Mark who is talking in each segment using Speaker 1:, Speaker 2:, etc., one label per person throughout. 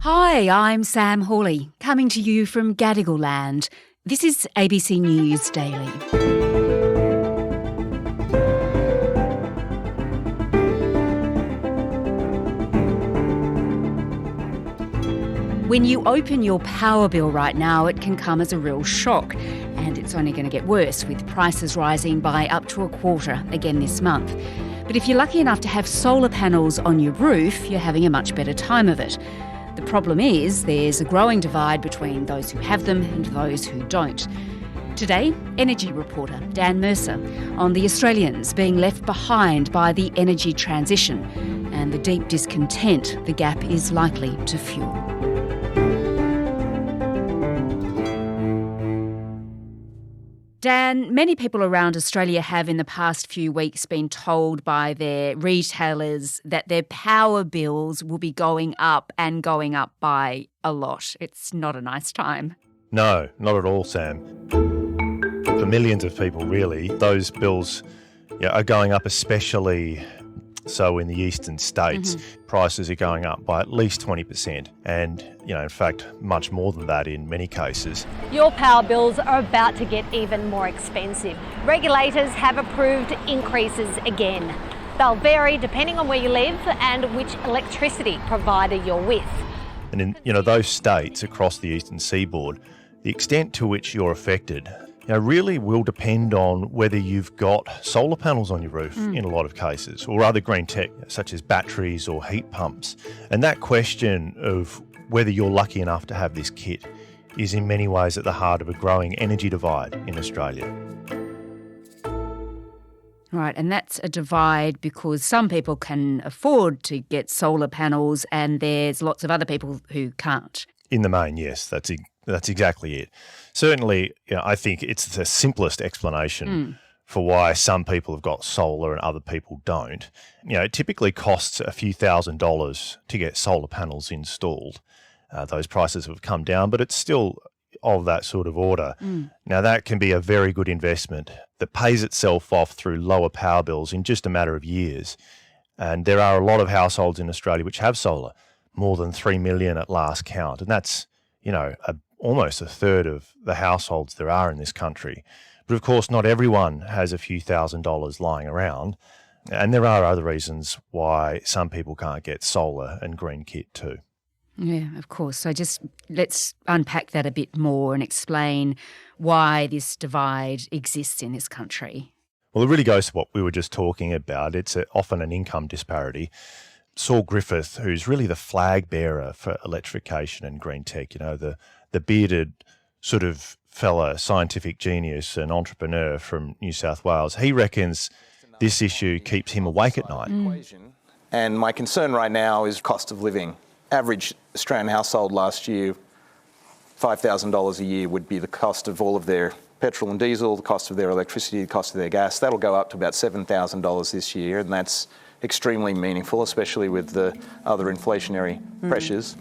Speaker 1: Hi, I'm Sam Hawley, coming to you from Gadigal Land. This is ABC News Daily. When you open your power bill right now, it can come as a real shock. And it's only going to get worse, with prices rising by up to a quarter again this month. But if you're lucky enough to have solar panels on your roof, you're having a much better time of it. The problem is there's a growing divide between those who have them and those who don't. Today, energy reporter Dan Mercer on the Australians being left behind by the energy transition and the deep discontent the gap is likely to fuel. Dan, many people around Australia have in the past few weeks been told by their retailers that their power bills will be going up and going up by a lot. It's not a nice time.
Speaker 2: No, not at all, Sam. For millions of people, really, those bills are going up, especially so in the eastern states. Prices are going up by at least 20% and, in fact, much more than that in many cases.
Speaker 3: Your power bills are about to get even more expensive. Regulators have approved increases again. They'll vary depending on where you live and which electricity provider you're with.
Speaker 2: And in, those states across the eastern seaboard, the extent to which you're affected really will depend on whether you've got solar panels on your roof in a lot of cases, or other green tech such as batteries or heat pumps. And that question of whether you're lucky enough to have this kit is in many ways at the heart of a growing energy divide in Australia.
Speaker 1: Right, and that's a divide because some people can afford to get solar panels and there's lots of other people who can't.
Speaker 2: In the main, yes, that's exactly it. Certainly, I think it's the simplest explanation for why some people have got solar and other people don't. It typically costs a few $1,000s to get solar panels installed. Those prices have come down, but it's still of that sort of order. Now, that can be a very good investment that pays itself off through lower power bills in just a matter of years. And there are a lot of households in Australia which have solar, more than 3 million at last count. And that's, almost a third of the households there are in this country. But of course, not everyone has a few $1,000s lying around. And there are other reasons why some people can't get solar and green kit too.
Speaker 1: Yeah, of course. So just let's unpack that a bit more and explain why this divide exists in this country.
Speaker 2: Well, it really goes to what we were just talking about. It's often an income disparity. Saul Griffith, who's really the flag bearer for electrification and green tech, the bearded sort of fella, scientific genius and entrepreneur from New South Wales, he reckons this issue keeps him awake at night.
Speaker 4: And my concern right now is cost of living. Average Australian household last year, $5,000 a year would be the cost of all of their petrol and diesel, the cost of their electricity, the cost of their gas. That'll go up to about $7,000 this year, and that's extremely meaningful, especially with the other inflationary pressures.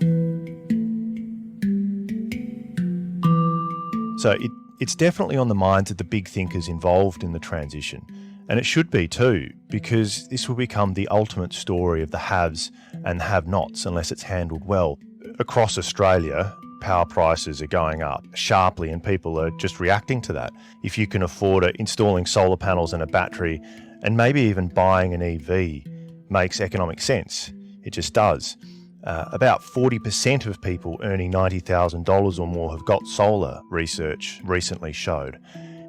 Speaker 2: So it's definitely on the minds of the big thinkers involved in the transition. And it should be too, because this will become the ultimate story of the haves and have-nots unless it's handled well. Across Australia, power prices are going up sharply and people are just reacting to that. If you can afford it, installing solar panels and a battery and maybe even buying an EV makes economic sense. It just does. About 40% of people earning $90,000 or more have got solar, research recently showed.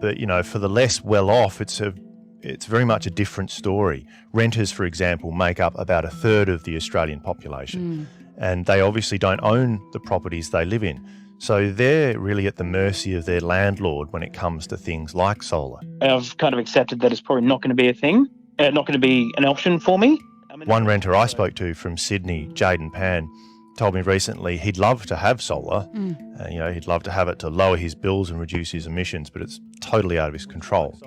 Speaker 2: But, for the less well-off, it's very much a different story. Renters, for example, make up about a third of the Australian population, and they obviously don't own the properties they live in. So they're really at the mercy of their landlord when it comes to things like solar.
Speaker 5: I've kind of accepted that it's probably not going to be a thing, not going to be an option for me.
Speaker 2: One renter I spoke to from Sydney, Jaden Pan, told me recently he'd love to have solar. He'd love to have it to lower his bills and reduce his emissions, but it's totally out of his control.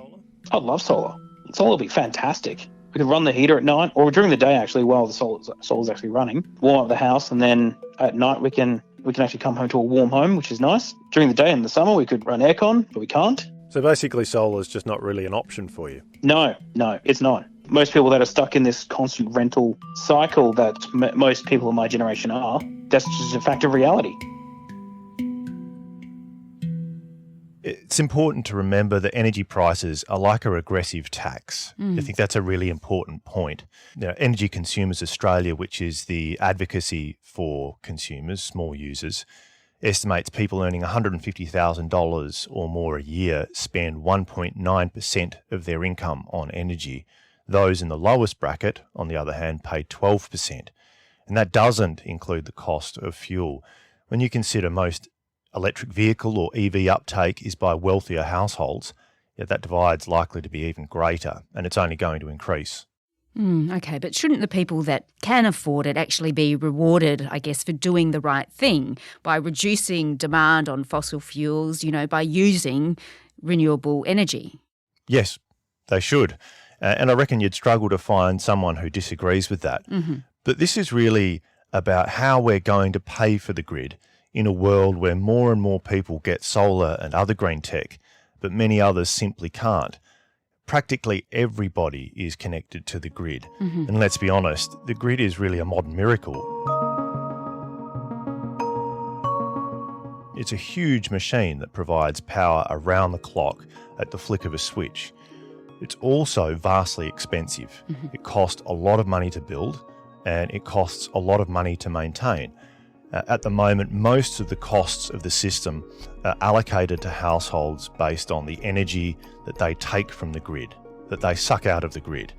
Speaker 5: I love solar. Solar will be fantastic. We could run the heater at night, or during the day actually, while the solar's actually running, warm up the house, and then at night we can actually come home to a warm home, which is nice. During the day in the summer we could run aircon, but we can't.
Speaker 6: So basically solar is just not really an option for you?
Speaker 5: No, it's not. Most people that are stuck in this constant rental cycle that most people in my generation are, that's just a fact of reality.
Speaker 2: It's important to remember that energy prices are like a regressive tax. I think that's a really important point. Energy Consumers Australia, which is the advocacy for consumers, small users, estimates people earning $150,000 or more a year spend 1.9% of their income on energy. Those in the lowest bracket, on the other hand, pay 12%. And that doesn't include the cost of fuel. When you consider most electric vehicle or EV uptake is by wealthier households, that divide's likely to be even greater, and it's only going to increase.
Speaker 1: Okay, but shouldn't the people that can afford it actually be rewarded, I guess, for doing the right thing by reducing demand on fossil fuels, by using renewable energy?
Speaker 2: Yes, they should. And I reckon you'd struggle to find someone who disagrees with that. But this is really about how we're going to pay for the grid in a world where more and more people get solar and other green tech, but many others simply can't. Practically everybody is connected to the grid. And let's be honest, the grid is really a modern miracle. It's a huge machine that provides power around the clock at the flick of a switch. It's also vastly expensive. It costs a lot of money to build, and it costs a lot of money to maintain. At the moment, most of the costs of the system are allocated to households based on the energy that they take from the grid, that they suck out of the grid.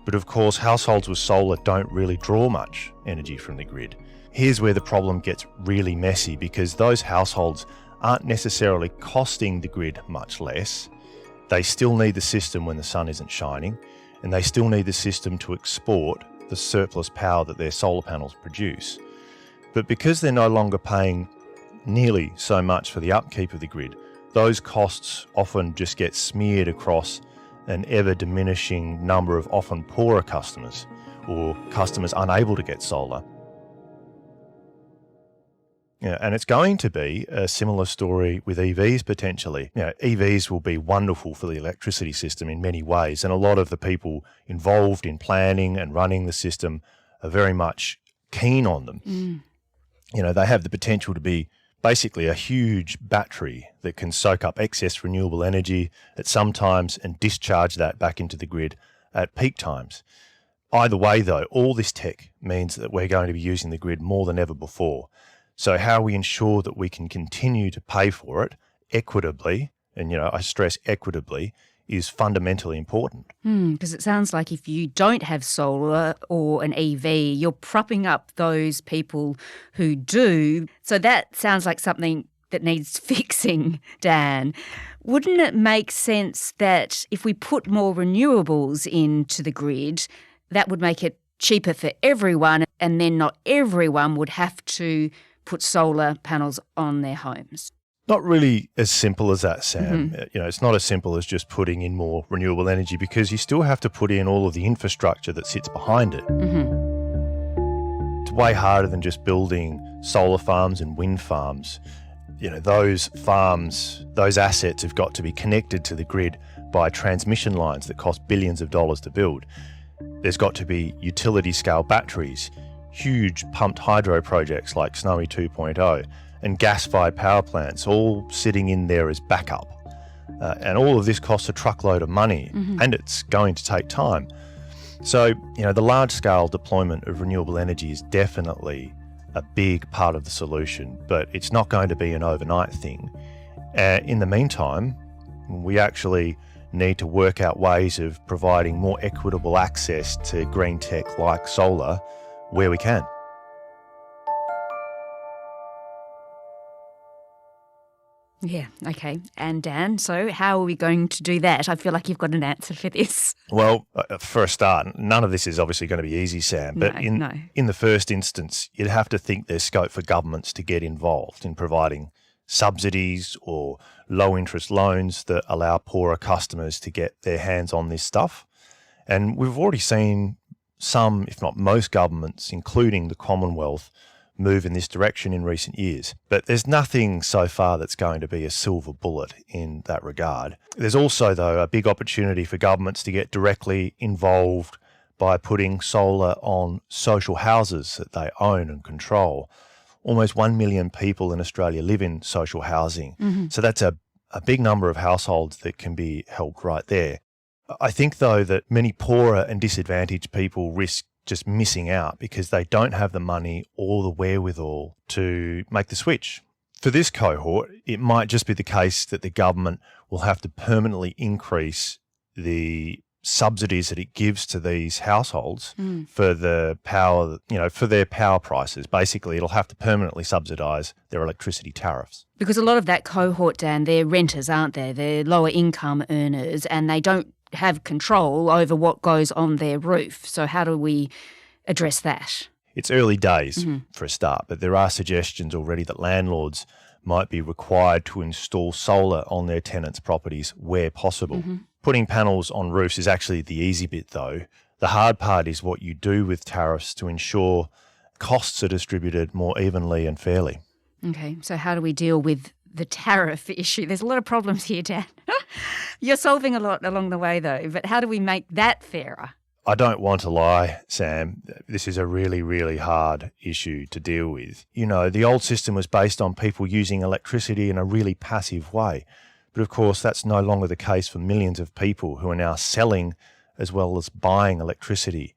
Speaker 2: But of course, households with solar don't really draw much energy from the grid. Here's where the problem gets really messy, because those households aren't necessarily costing the grid much less. They still need the system when the sun isn't shining, and they still need the system to export the surplus power that their solar panels produce. But because they're no longer paying nearly so much for the upkeep of the grid, those costs often just get smeared across an ever-diminishing number of often poorer customers, or customers unable to get solar. And it's going to be a similar story with EVs potentially. EVs will be wonderful for the electricity system in many ways, and a lot of the people involved in planning and running the system are very much keen on them. They have the potential to be basically a huge battery that can soak up excess renewable energy at some times and discharge that back into the grid at peak times. Either way, though, all this tech means that we're going to be using the grid more than ever before. So how we ensure that we can continue to pay for it equitably, and I stress equitably, is fundamentally important.
Speaker 1: Because it sounds like if you don't have solar or an EV, you're propping up those people who do. So that sounds like something that needs fixing, Dan. Wouldn't it make sense that if we put more renewables into the grid, that would make it cheaper for everyone, and then not everyone would have to put solar panels on their homes?
Speaker 2: Not really as simple as that, Sam. It's not as simple as just putting in more renewable energy, because you still have to put in all of the infrastructure that sits behind it. It's way harder than just building solar farms and wind farms. Those farms, those assets have got to be connected to the grid by transmission lines that cost billions of dollars to build. There's got to be utility scale batteries, huge pumped hydro projects like Snowy 2.0, and gas-fired power plants all sitting in there as backup. And all of this costs a truckload of money, and it's going to take time. So, the large-scale deployment of renewable energy is definitely a big part of the solution, but it's not going to be an overnight thing. In the meantime, we actually need to work out ways of providing more equitable access to green tech like solar where we can.
Speaker 1: Yeah, okay. And Dan, so how are we going to do that? I feel like you've got an answer for this.
Speaker 2: Well, for a start, none of this is obviously going to be easy, Sam. But in the first instance, you'd have to think there's scope for governments to get involved in providing subsidies or low-interest loans that allow poorer customers to get their hands on this stuff. And we've already seen some, if not most governments, including the Commonwealth, move in this direction in recent years. But there's nothing so far that's going to be a silver bullet in that regard. There's also, though, a big opportunity for governments to get directly involved by putting solar on social houses that they own and control. Almost 1 million people in Australia live in social housing. So that's a big number of households that can be helped right there. I think, though, that many poorer and disadvantaged people risk just missing out because they don't have the money or the wherewithal to make the switch. For this cohort, it might just be the case that the government will have to permanently increase the subsidies that it gives to these households for the power, for their power prices. Basically, it'll have to permanently subsidise their electricity tariffs.
Speaker 1: Because a lot of that cohort, Dan, they're renters, aren't they? They're lower income earners and they don't have control over what goes on their roof. So how do we address that?
Speaker 2: It's early days for a start, but there are suggestions already that landlords might be required to install solar on their tenants' properties where possible. Putting panels on roofs is actually the easy bit, though. The hard part is what you do with tariffs to ensure costs are distributed more evenly and fairly.
Speaker 1: Okay, so how do we deal with the tariff issue? There's a lot of problems here, Dan. You're solving a lot along the way, though, but how do we make that fairer?
Speaker 2: I don't want to lie, Sam. This is a really, really hard issue to deal with. The old system was based on people using electricity in a really passive way. But of course, that's no longer the case for millions of people who are now selling as well as buying electricity,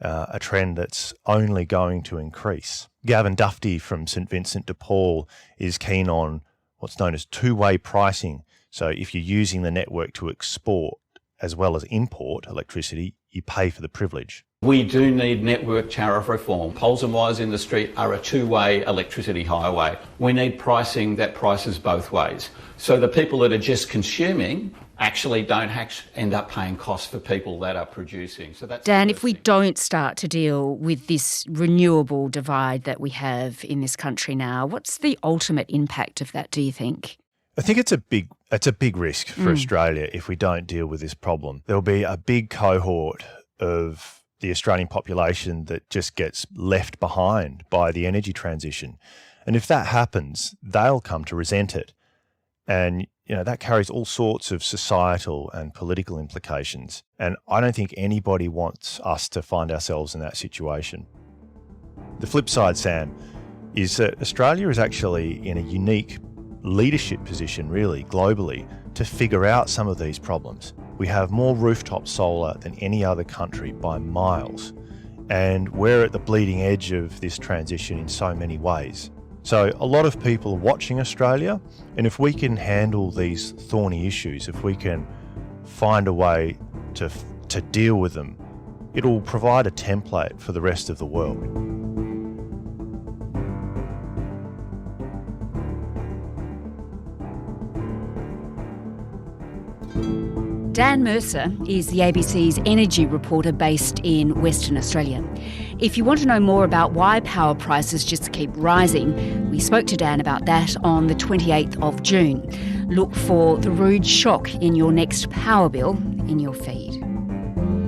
Speaker 2: a trend that's only going to increase. Gavin Dufty from St Vincent de Paul is keen on what's known as two-way pricing. So if you're using the network to export as well as import electricity, you pay for the privilege.
Speaker 6: We do need network tariff reform. Poles and wires in the street are a two-way electricity highway. We need pricing that prices both ways. So the people that are just consuming actually don't end up paying costs for people that are producing. So that's
Speaker 1: Dan, if we don't start to deal with this renewable divide that we have in this country now, what's the ultimate impact of that, do you think?
Speaker 2: I think it's a big risk for Australia if we don't deal with this problem. There'll be a big cohort of the Australian population that just gets left behind by the energy transition. And if that happens, they'll come to resent it. And, that carries all sorts of societal and political implications. And I don't think anybody wants us to find ourselves in that situation. The flip side, Sam, is that Australia is actually in a unique leadership position, really, globally, to figure out some of these problems. We have more rooftop solar than any other country by miles, and we're at the bleeding edge of this transition in so many ways. So a lot of people are watching Australia, and if we can handle these thorny issues, if we can find a way to deal with them, it'll provide a template for the rest of the world.
Speaker 1: Dan Mercer is the ABC's energy reporter based in Western Australia. If you want to know more about why power prices just keep rising, we spoke to Dan about that on the 28th of June. Look for the rude shock in your next power bill in your feed.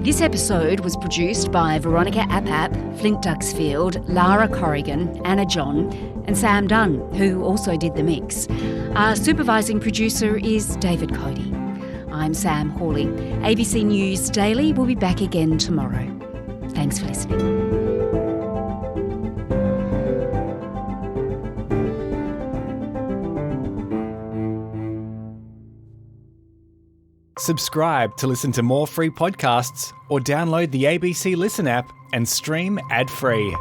Speaker 1: This episode was produced by Veronica Appap, Flint Duxfield, Lara Corrigan, Anna John and Sam Dunn, who also did the mix. Our supervising producer is David Cody. I'm Sam Hawley. ABC News Daily will be back again tomorrow. Thanks for listening.
Speaker 7: Subscribe to listen to more free podcasts or download the ABC Listen app and stream ad-free.